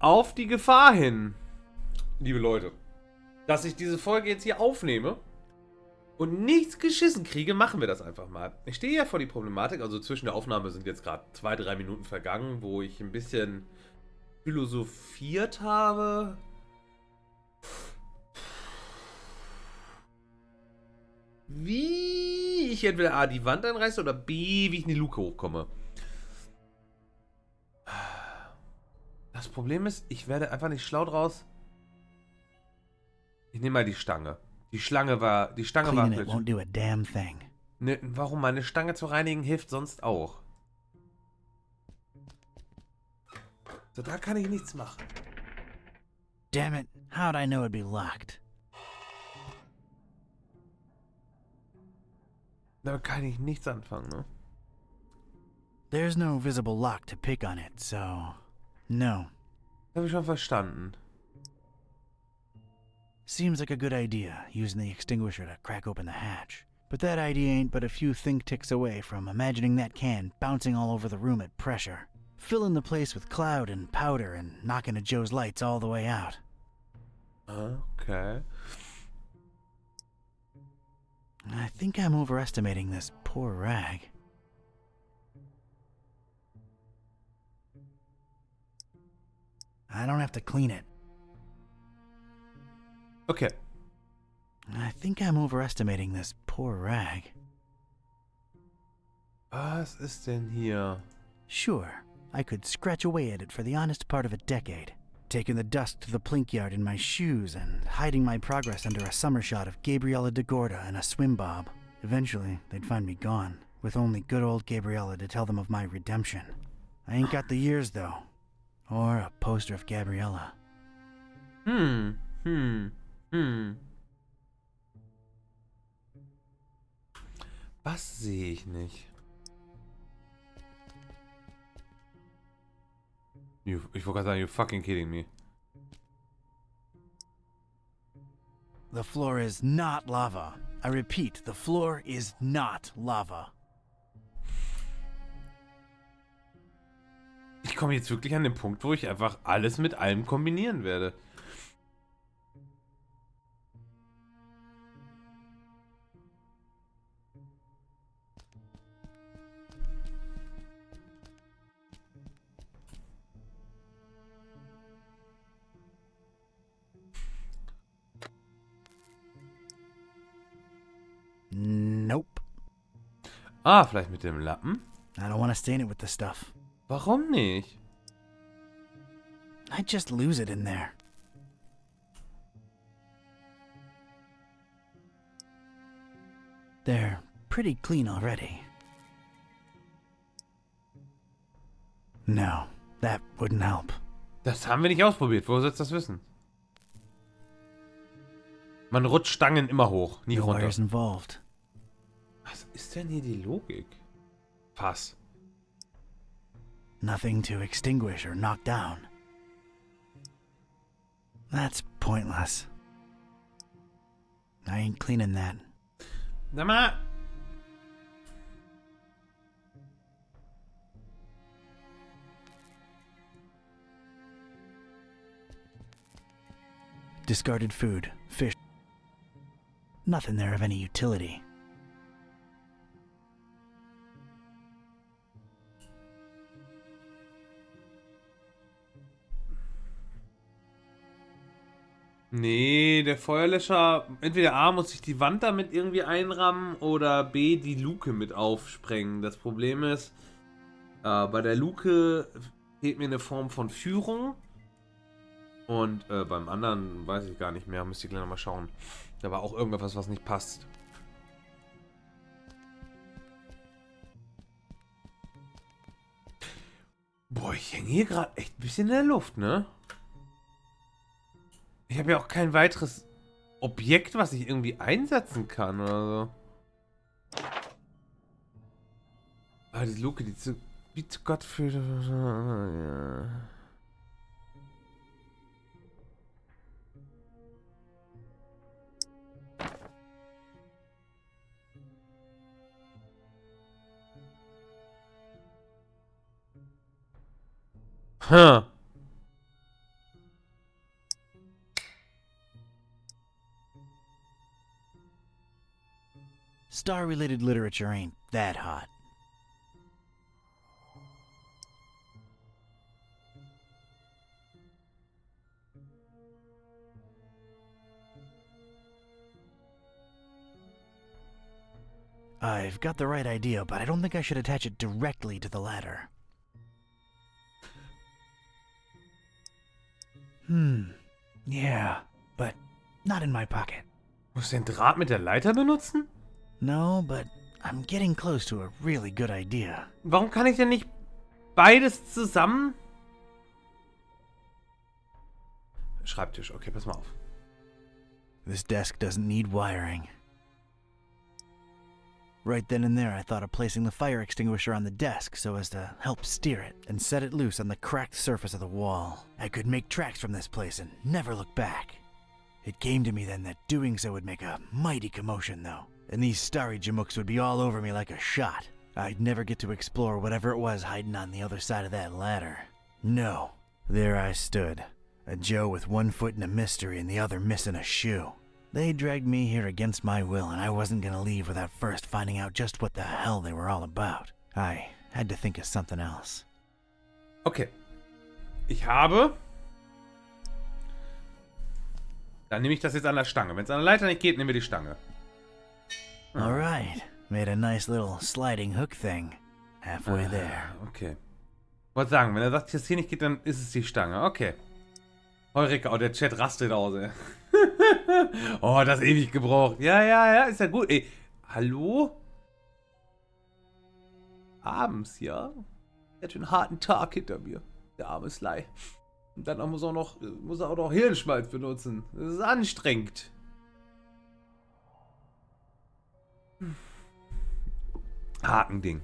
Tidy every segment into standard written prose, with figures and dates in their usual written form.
auf die Gefahr hin, liebe Leute, dass ich diese Folge jetzt hier aufnehme und nichts geschissen kriege, machen wir das einfach mal. Ich stehe ja vor die Problematik, also zwischen der Aufnahme sind jetzt gerade 2-3 Minuten vergangen, wo ich ein bisschen philosophiert habe. Wie ich entweder A, die Wand einreiße oder B, wie ich in die Luke hochkomme. Das Problem ist, ich werde einfach nicht schlau draus. Ich nehme mal die Stange. Die Stange war Cleaning it won't do a damn thing. Ne, warum? Meine Stange zu reinigen hilft sonst auch. So, da kann ich nichts machen. Damn it, how'd I know it'd be locked? Da kann ich nichts anfangen, ne? There's no visible lock to pick on it, so... No. Habe ich schon verstanden. Seems like a good idea, using the extinguisher to crack open the hatch. But that idea ain't but a few think ticks away from imagining that can bouncing all over the room at pressure, filling the place with cloud and powder and knocking a Joe's lights all the way out. Okay. I think I'm overestimating this poor rag. I don't have to clean it. Okay. I think I'm overestimating this poor rag. Was ist denn hier? Sure, I could scratch away at it for the honest part of a decade, taking the dust to the plink yard in my shoes and hiding my progress under a summer shot of Gabriella de Gorda and a swim bob. Eventually, they'd find me gone, with only good old Gabriella to tell them of my redemption. I ain't got the years, though. Or a poster of Gabriella. Was sehe ich nicht? Ich wollte gerade sagen, you fucking kidding me. The floor is not lava. I repeat, the floor is not lava. Ich komme jetzt wirklich an den Punkt, wo ich einfach alles mit allem kombinieren werde. Nope. Ah, vielleicht mit dem Lappen? I don't want to stain it with the stuff. Warum nicht? I'd just lose it in there. They're pretty clean already. No, that wouldn't help. Das haben wir nicht ausprobiert. Wo sollst du das wissen? Man rutscht Stangen immer hoch, nie No runter. wires involved. Was ist denn hier die Logik? Pass. Nothing to extinguish or knock down. That's pointless. I ain't cleaning that. Sag mal. Discarded food, fish. Nothing there of any utility. Nee, der Feuerlöscher, entweder A muss ich die Wand damit irgendwie einrammen oder B die Luke mit aufsprengen. Das Problem ist, bei der Luke fehlt mir eine Form von Führung. Und beim anderen weiß ich gar nicht mehr, müsste ich gleich nochmal schauen. Da war auch irgendwas, was nicht passt. Boah, ich hänge hier gerade echt ein bisschen in der Luft, ne? Ich habe ja auch kein weiteres Objekt, was ich irgendwie einsetzen kann oder so. Ah, die Luke, die zu... Wie zu Gott für... Ja. Huh. Star-related literature ain't that hot. I've got the right idea, but I don't think I should attach it directly to the ladder. Yeah, but not in my pocket. Muss ich den Draht mit der Leiter benutzen? No, but I'm getting close to a really good idea. Warum kann ich denn nicht beides zusammen? Schreibtisch, okay, pass mal auf. This desk doesn't need wiring. Right then and there, I thought of placing the fire extinguisher on the desk so as to help steer it and set it loose on the cracked surface of the wall. I could make tracks from this place and never look back. It came to me then that doing so would make a mighty commotion, though, and these starry jamooks would be all over me like a shot. I'd never get to explore whatever it was hiding on the other side of that ladder. No. There I stood, a Joe with one foot in a mystery and the other missing a shoe. They dragged me here against my will, and I wasn't gonna leave without first finding out just what the hell they were all about. I had to think of something else. Okay. Ich habe... Dann nehme ich das jetzt an der Stange. Wenn es an der Leiter nicht geht, nehmen wir die Stange. Alright. Made a nice little sliding hook thing. Halfway there. Okay. Wollte sagen, wenn er sagt, dass es hier nicht geht, dann ist es die Stange. Okay. Heureka, oh, der Chat rastet aus, ey. Oh, das ewig gebraucht. Ja, ist ja gut. Ey, hallo? Abends, ja? Er hat einen harten Tag hinter mir. Der arme Sly. Und dann muss er auch noch Hirnschmalz benutzen. Das ist anstrengend. Hakending.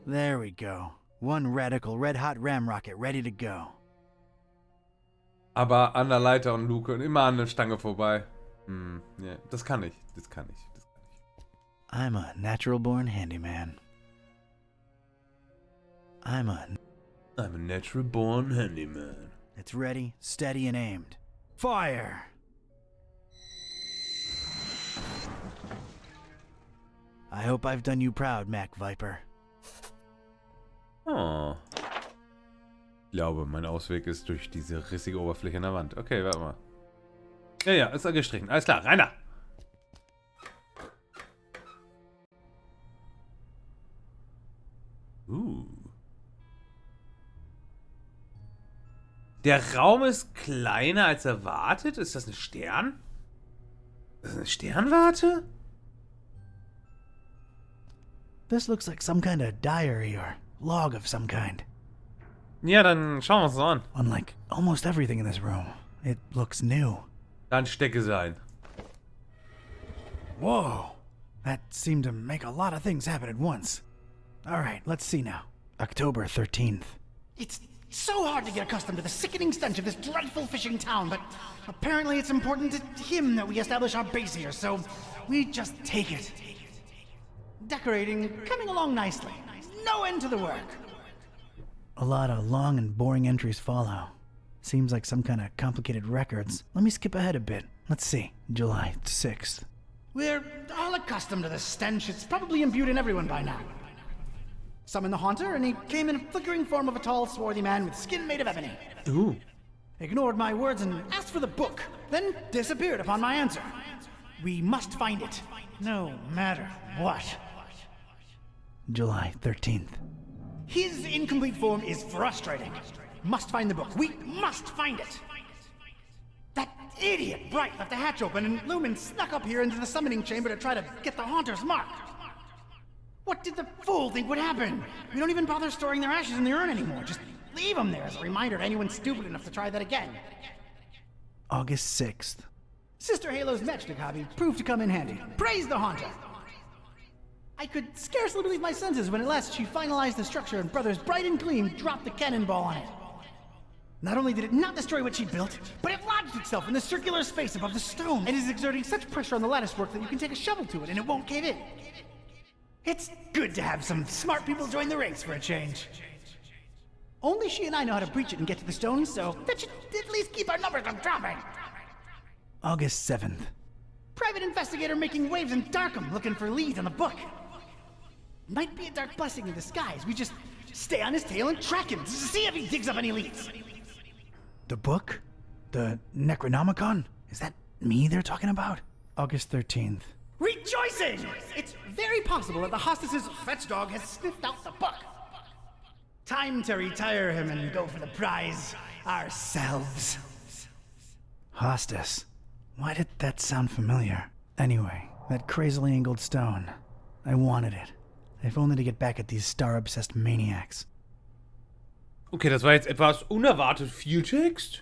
There we go. One radical red-hot ram rocket ready to go. Aber an der Leiter und Luke und immer an der Stange vorbei. Ja, das kann ich. I'm a natural-born handyman. I'm a natural-born handyman. It's ready, steady, and aimed. Fire! I hope I've done you proud, Mac Viper. Oh. Ich glaube, mein Ausweg ist durch diese rissige Oberfläche in der Wand. Okay, warte mal. Ja, ist gestrichen. Alles klar, rein da! Der Raum ist kleiner als erwartet. Ist das ein Stern? Ist das eine Sternwarte? This looks like some kind of diary or log of some kind. Ja, dann schauen wir uns das an. Unlike almost everything in this room, it looks new. Dann stecke sie ein. Whoa! That seemed to make a lot of things happen at once. Alright, let's see now. October 13th. It's so hard to get accustomed to the sickening stench of this dreadful fishing town, but apparently it's important to him that we establish our base here, so we just take it. Decorating coming along nicely. No end to the work. A lot of long and boring entries follow. Seems like some kind of complicated records. Let me skip ahead a bit. Let's see. July 6th. We're all accustomed to the stench. It's probably imbued in everyone by now. Summoned the Haunter, and he came in a flickering form of a tall, swarthy man with skin made of ebony. Ooh. Ignored my words and asked for the book, then disappeared upon my answer. We must find it, no matter what. July 13th. His incomplete form is frustrating. Must find the book. We must find it. That idiot Bright left the hatch open and Lumen snuck up here into the summoning chamber to try to get the Haunter's mark. What did the fool think would happen? We don't even bother storing their ashes in the urn anymore. Just leave them there as a reminder to anyone stupid enough to try that again. August 6th. Sister Halo's Mitschnitt hobby proved to come in handy. Praise the Haunter! I could scarcely believe my senses when at last she finalized the structure and Brothers Bright and Gleam dropped the cannonball on it. Not only did it not destroy what she built, but it lodged itself in the circular space above the stone and is exerting such pressure on the lattice work that you can take a shovel to it and it won't cave in. It's good to have some smart people join the ranks for a change. Only she and I know how to breach it and get to the stone, so that should at least keep our numbers from dropping. August 7th. Private investigator making waves in Darkham looking for leads on the book. Might be a dark blessing in disguise. We just stay on his tail and track him to see if he digs up any leads. The book? The Necronomicon? Is that me they're talking about? August 13th. Rejoicing! It's very possible that the hostess's fetch dog has sniffed out the book. Time to retire him and go for the prize ourselves. Hostess. Why did that sound familiar? Anyway, that crazily angled stone. I wanted it. If only to get back at these star-obsessed maniacs. Okay, das war jetzt etwas unerwartet viel Text.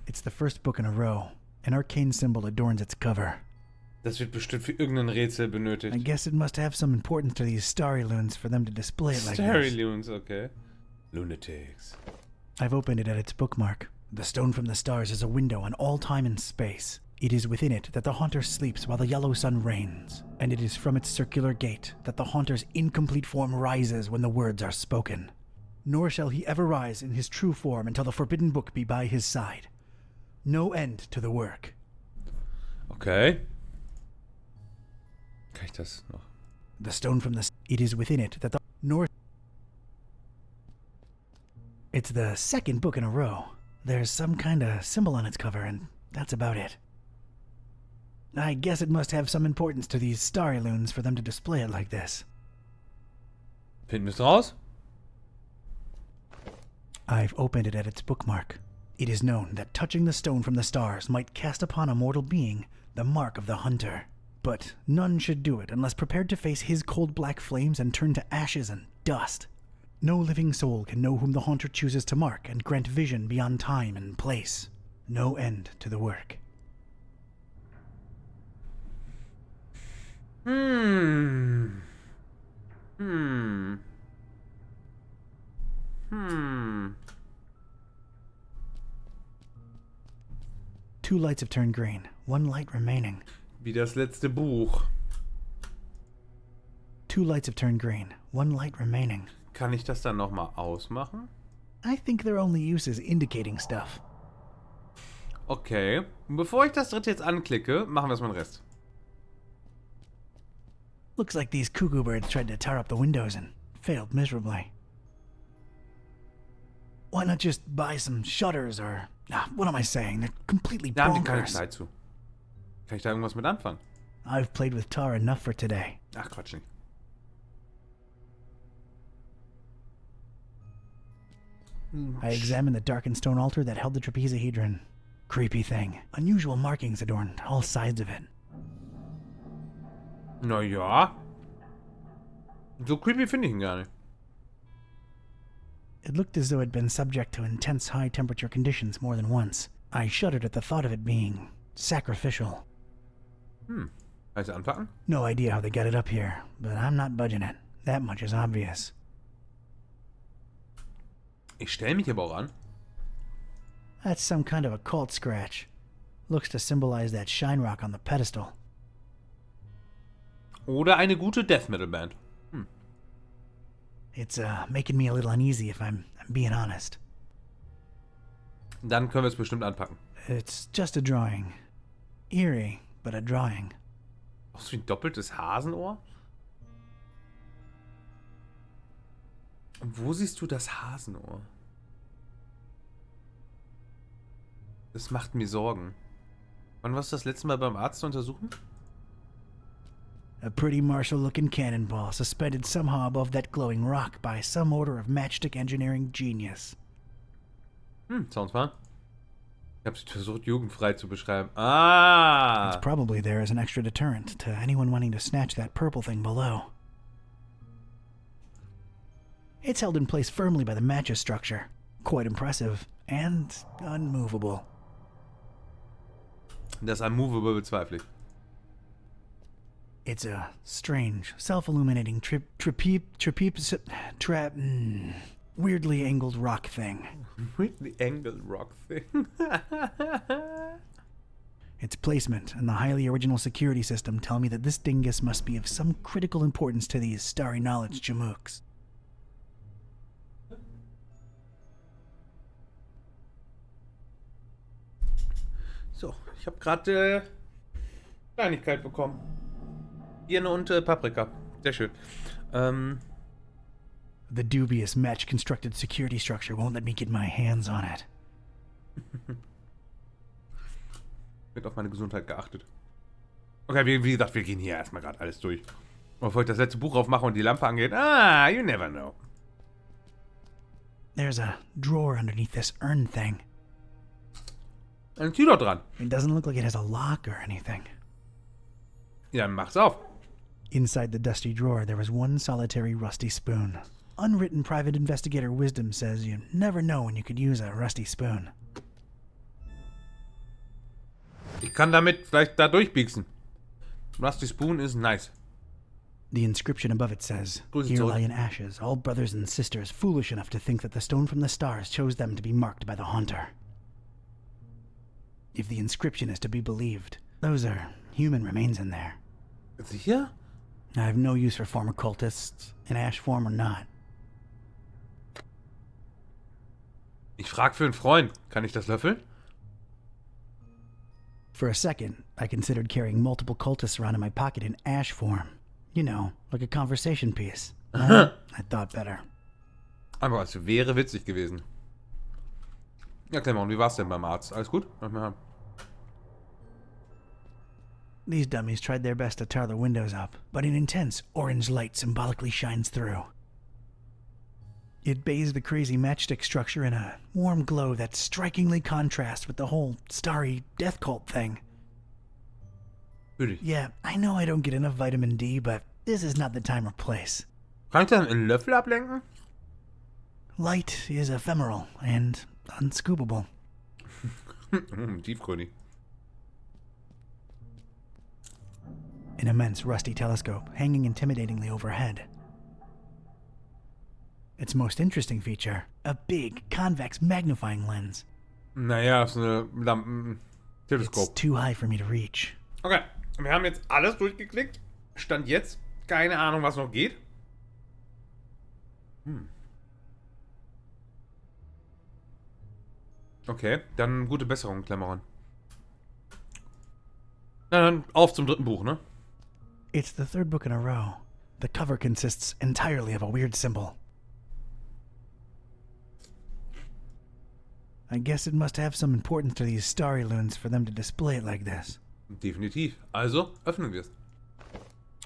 It's the first book in a row. An arcane symbol adorns its cover. Das wird bestimmt für irgendein Rätsel benötigt. I guess it must have some importance to these starry loons for them to display it like this. Starry loons, okay. Lunatics. I've opened it at its bookmark. The stone from the stars is a window on all time and space. It is within it that the haunter sleeps while the yellow sun reigns, and it is from its circular gate that the haunter's incomplete form rises when the words are spoken. Nor shall he ever rise in his true form until the forbidden book be by his side. No end to the work. Okay. Kann ich das noch? The stone from the... It is within it that the... Nor... It's the second book in a row. There's some kind of symbol on its cover, and that's about it. I guess it must have some importance to these starry loons for them to display it like this. Finden wir es raus? I've opened it at its bookmark. It is known that touching the stone from the stars might cast upon a mortal being the mark of the hunter. But none should do it unless prepared to face his cold black flames and turn to ashes and dust. No living soul can know whom the haunter chooses to mark and grant vision beyond time and place. No end to the work. Two lights have turned green, one light remaining. Wie das letzte Buch. Two lights have turned green, one light remaining. Kann ich das dann nochmal ausmachen? I think their only use is indicating stuff. Okay. Und bevor ich das dritte jetzt anklicke, machen wir erstmal den Rest. Looks like these cuckoo birds tried to tar up the windows and failed miserably. Why not just buy some shutters or... what am I saying? They're completely Da haben die keine bonkers. Zeit zu. Kann ich da irgendwas mit anfangen? I've played with tar enough for today. Ach, Quatsch nicht. I examined the darkened stone altar that held the trapezohedron. Creepy thing. Unusual markings adorned all sides of it. Naja. So creepy finde ich ihn gar nicht. It looked as though it had been subject to intense high-temperature conditions more than once. I shuddered at the thought of it being sacrificial. Kannst du anpacken? No idea how they got it up here, but I'm not budging it. That much is obvious. Ich stelle mich aber auch an. That's some kind of occult scratch. Looks to symbolize that shine rock on the pedestal. Oder eine gute Death Metal Band. It's making me a little uneasy if I'm being honest. Dann können wir es bestimmt anpacken. It's just a drawing. Eerie, but a drawing. Auch so wie ein doppeltes Hasenohr? Und wo siehst du das Hasenohr? Das macht mir Sorgen. Wann warst du das letzte Mal beim Arzt zu untersuchen? A pretty martial-looking cannonball suspended somehow above that glowing rock by some order of matchstick engineering genius. Sounds fun. Ich habe versucht, jugendfrei zu beschreiben. Ah! It's probably there as an extra deterrent to anyone wanting to snatch that purple thing below. It's held in place firmly by the match's structure. Quite impressive and unmovable. Das Unmovable bezweifle ich. It's a strange, self-illuminating weirdly angled rock thing. Weirdly angled rock thing. Its placement and the highly original security system tell me that this dingus must be of some critical importance to these starry knowledge jamooks. So, ich habe gerade Kleinigkeit bekommen. Birne und Paprika. Sehr schön. The dubious match-constructed security structure won't let me get my hands on it. Wird auf meine Gesundheit geachtet. Okay, wie gesagt, wir gehen hier erstmal gerade alles durch. Bevor ich das letzte Buch aufmache und die Lampe angeht. Ah, you never know. There's a drawer underneath this urn thing. Ein Tür dran. It doesn't look like it has a lock or anything. Ja, dann mach's auf. Inside the dusty drawer, there was one solitary rusty spoon. Unwritten private investigator wisdom says you never know when you could use a rusty spoon. Ich kann damit vielleicht da durchbiegsen. Rusty Spoon is nice. The inscription above it says, "Here lie in ashes, all brothers and sisters foolish enough to think that the stone from the stars chose them to be marked by the haunter." If the inscription is to be believed, those are human remains in there. Sicher? I have no use for former cultists, in ash form or not. Ich frag für einen Freund. Kann ich das löffeln? For a second, I considered carrying multiple cultists around in my pocket in ash form. You know, like a conversation piece. I thought better. Aber es wäre witzig gewesen. Ja, Clemon, wie war's denn beim Arzt? Alles gut? These dummies tried their best to tar the windows up, but an intense orange light symbolically shines through. It bathes the crazy matchstick structure in a warm glow that strikingly contrasts with the whole starry death cult thing. Really? Yeah, I know I don't get enough vitamin D, but this is not the time or place. Kann ich dann einen Löffel ablenken? Light is ephemeral and unscoopable. Tiefgründig. An immense rusty telescope hanging intimidatingly overhead. Its most interesting feature, a big convex magnifying lens. Naja, ist eine It's Teleskop. too high for me to reach. Okay, wir haben jetzt alles durchgeklickt. Stand jetzt. Keine Ahnung, was noch geht. Okay, dann gute Besserung, Klemmeron. Na dann, auf zum dritten Buch, ne? It's the third book in a row. The cover consists entirely of a weird symbol. I guess it must have some importance to these starry loons for them to display it like this. Definitiv. Also, öffnen wir es.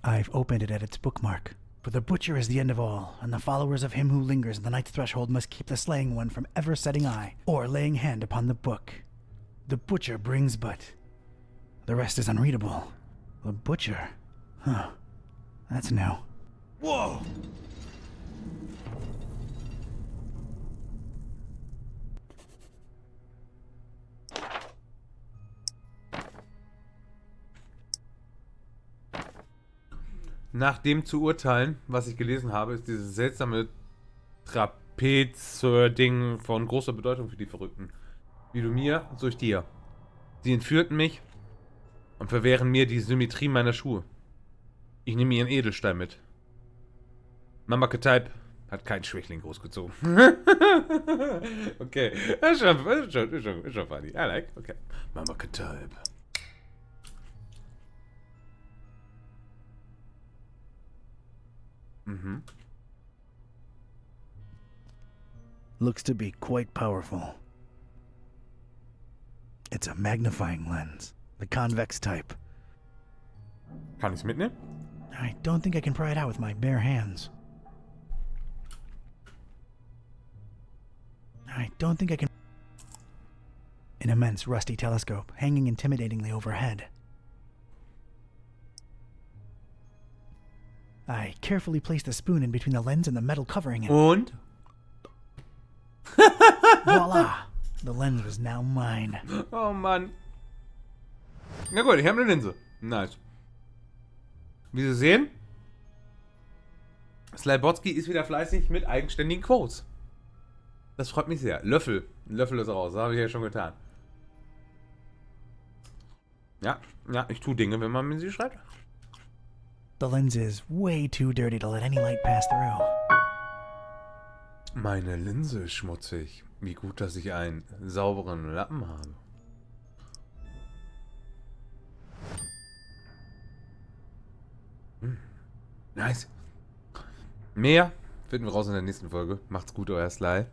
I've opened it at its bookmark. For the butcher is the end of all, and the followers of him who lingers in the night's threshold must keep the slaying one from ever setting eye, or laying hand upon the book. The butcher brings but... The rest is unreadable. The butcher? Huh. That's new. Whoa! Nach dem zu urteilen, was ich gelesen habe, ist dieses seltsame Trapez-Ding von großer Bedeutung für die Verrückten. Wie du mir, so ich dir. Sie entführten mich und verwehren mir die Symmetrie meiner Schuhe. Ich nehme ihren Edelstein mit. Mama Ketype hat keinen Schwächling großgezogen. Okay, ist schon funny. I like, okay. Mama Ketype. Looks to be quite powerful. It's a magnifying lens, the convex type. Kann ich's mitnehmen? I don't think I can pry it out with my bare hands. I don't think I can... An immense rusty telescope hanging intimidatingly overhead. I carefully place the spoon in between the lens and the metal covering it. Und? Voila! The lens was now mine. Oh Mann. Na gut, ich habe eine Linse. Nice. Wie Sie sehen, Slybotsky ist wieder fleißig mit eigenständigen Quotes. Das freut mich sehr. Löffel. Ein Löffel ist raus. Das habe ich ja schon getan. Ja, ich tue Dinge, wenn man mir sie schreibt. The lens is way too dirty to let any light pass through. Meine Linse ist schmutzig. Wie gut, dass ich einen sauberen Lappen habe. Nice. Mehr finden wir raus in der nächsten Folge. Macht's gut, euer Sly.